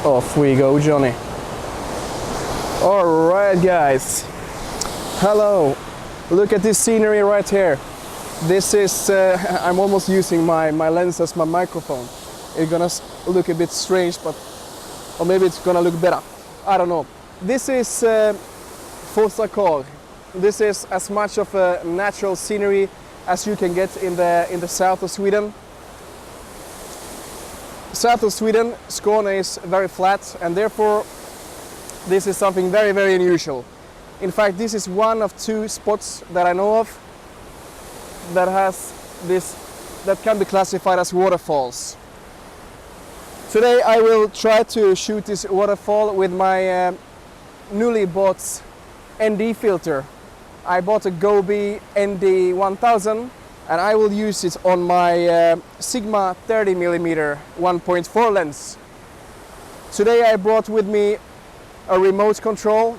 Off we go, Johnny. Alright guys, hello, look at this scenery right here. This is, I'm almost using my lens as my microphone. It's gonna look a bit strange, but, or maybe it's gonna look better, I don't know. This is Forsakar. This is as much of a natural scenery as you can get in the south of Sweden. South of Sweden, Skåne is very flat, and therefore this is something very, very unusual. In fact, this is one of two spots that I know of that has this, that can be classified as waterfalls. Today I will try to shoot this waterfall with my newly bought ND filter. I bought a Gobe ND1000 and I will use it on my Sigma30 mm 1.4 lens. Today I brought with me a remote control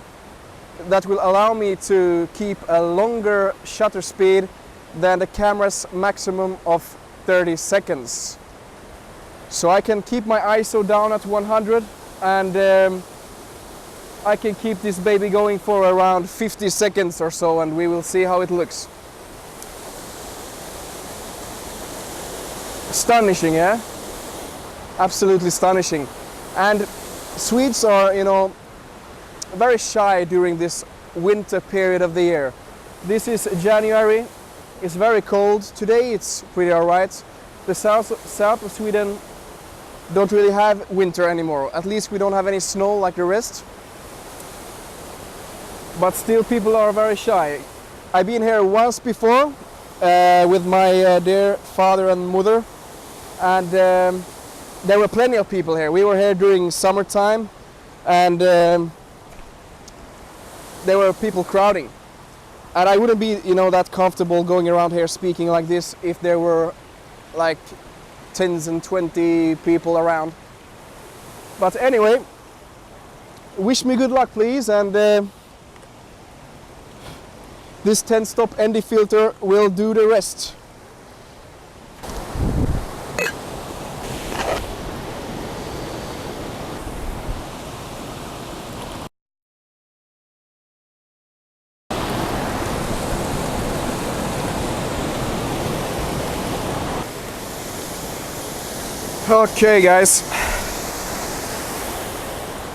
that will allow me to keep a longer shutter speed than the camera's maximum of 30 seconds. So I can keep my ISO down at 100 and I can keep this baby going for around 50 seconds or so, and we will see how it looks. Astonishing, yeah? Absolutely astonishing. And Swedes are, you know, very shy during this winter period of the year. This is January, it's very cold. Today it's pretty alright. The south of Sweden don't really have winter anymore. At least we don't have any snow like the rest. But still people are very shy. I've been here once before with my dear father and mother, and there were plenty of people here. We were here during summertime and there were people crowding. And I wouldn't be, you know, that comfortable going around here speaking like this if there were like 10s and 20 people around. But anyway, wish me good luck please, and this 10-stop ND filter will do the rest. Okay guys,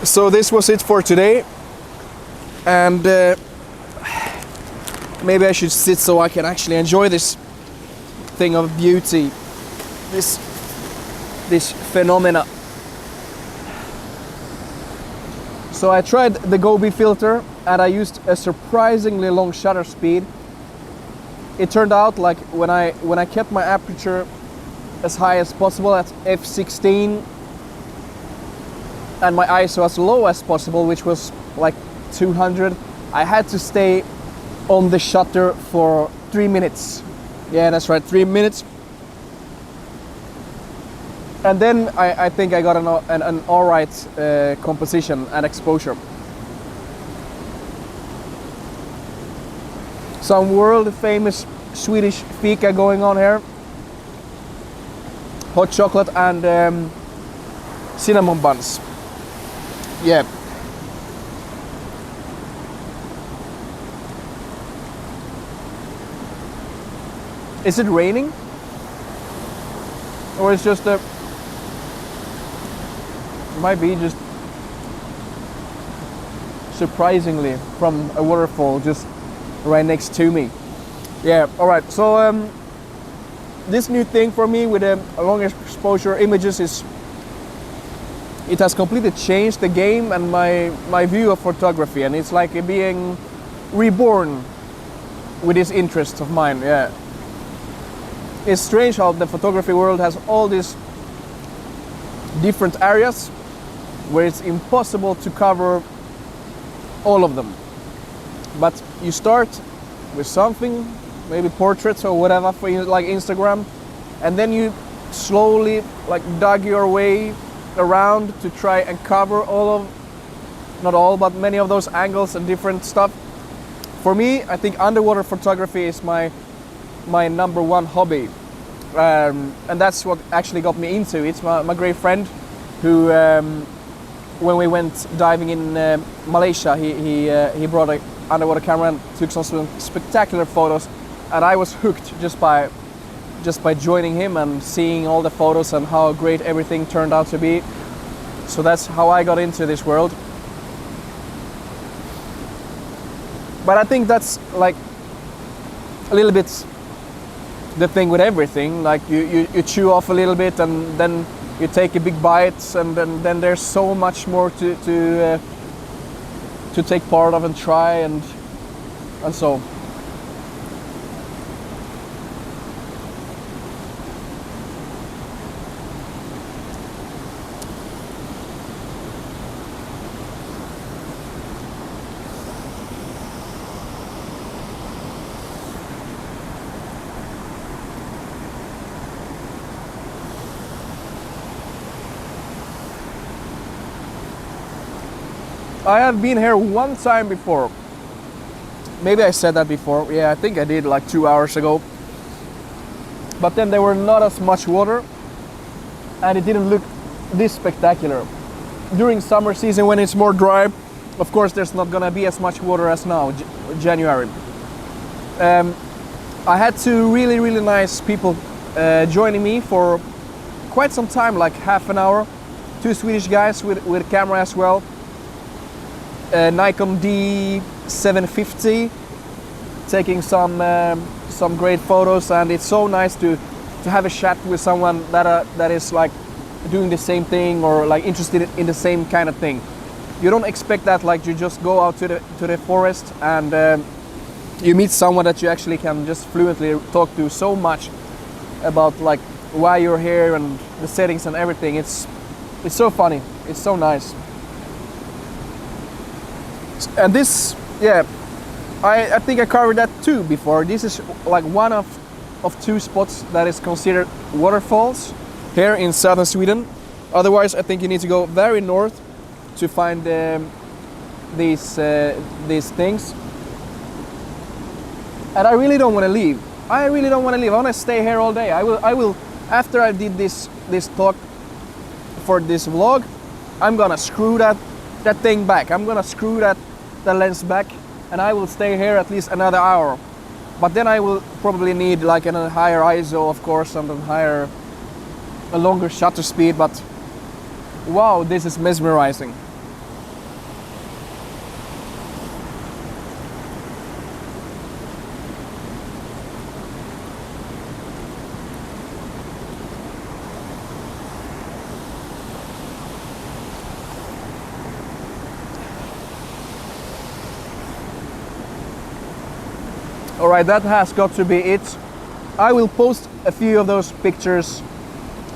so this was it for today, and maybe I should sit so I can actually enjoy this thing of beauty, this phenomena. So I tried the Gobe filter and I used a surprisingly long shutter speed. It turned out like when I kept my aperture as high as possible at f16 and my ISO as low as possible, which was like 200, I had to stay on the shutter for 3 minutes. Yeah, that's right, 3 minutes. And then I think I got an alright composition and exposure. Some world famous Swedish fika going on here. Hot chocolate and cinnamon buns. Yeah. Is it raining? Or it's just a... might be just surprisingly from a waterfall just right next to me. Yeah, alright, so this new thing for me with a long exposure images is, it has completely changed the game and my view of photography, and it's like being reborn with this interest of mine. Yeah, it's strange how the photography world has all these different areas where it's impossible to cover all of them, but you start with something, maybe portraits or whatever for like Instagram, and then you slowly like dug your way around to try and cover all of, not all, but many of those angles and different stuff. For me, I think underwater photography is my number one hobby, and that's what actually got me into it. It's my great friend who when we went diving in Malaysia, he brought an underwater camera and took some spectacular photos, and I was hooked just by joining him and seeing all the photos and how great everything turned out to be. So that's how I got into this world. But I think that's like a little bit the thing with everything. Like you chew off a little bit and then you take a big bite, and then there's so much more to take part of and try and so. I have been here one time before. Maybe I said that before. Yeah, I think I did like 2 hours ago. But then there were not as much water and it didn't look this spectacular. During summer season when it's more dry, of course there's not gonna be as much water as now, January. I had two really nice people joining me for quite some time, like half an hour. Two Swedish guys with a camera as well. Nikon D750, taking some great photos, and it's so nice to have a chat with someone that is like doing the same thing or like interested in the same kind of thing. You don't expect that, like you just go out to the forest and you meet someone that you actually can just fluently talk to so much about like why you're here and the settings and everything. It's so funny. It's so nice. And this, yeah, I think I covered that too before. This is like one of two spots that is considered waterfalls here in southern Sweden. Otherwise, I think you need to go very north to find these things. And I really don't want to leave. I really don't want to leave. I want to stay here all day. I will. After I did this talk for this vlog, I'm gonna screw that thing back. I'm gonna screw the lens back, and I will stay here at least another hour. But then I will probably need like a higher ISO, of course, and a longer shutter speed. But wow, this is mesmerizing. Alright, that has got to be it. I will post a few of those pictures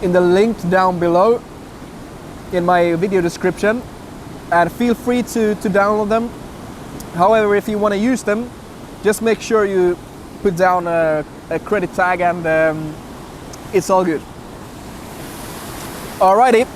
in the link down below in my video description, and feel free to download them. However, if you want to use them, just make sure you put down a credit tag and it's all good. Alrighty,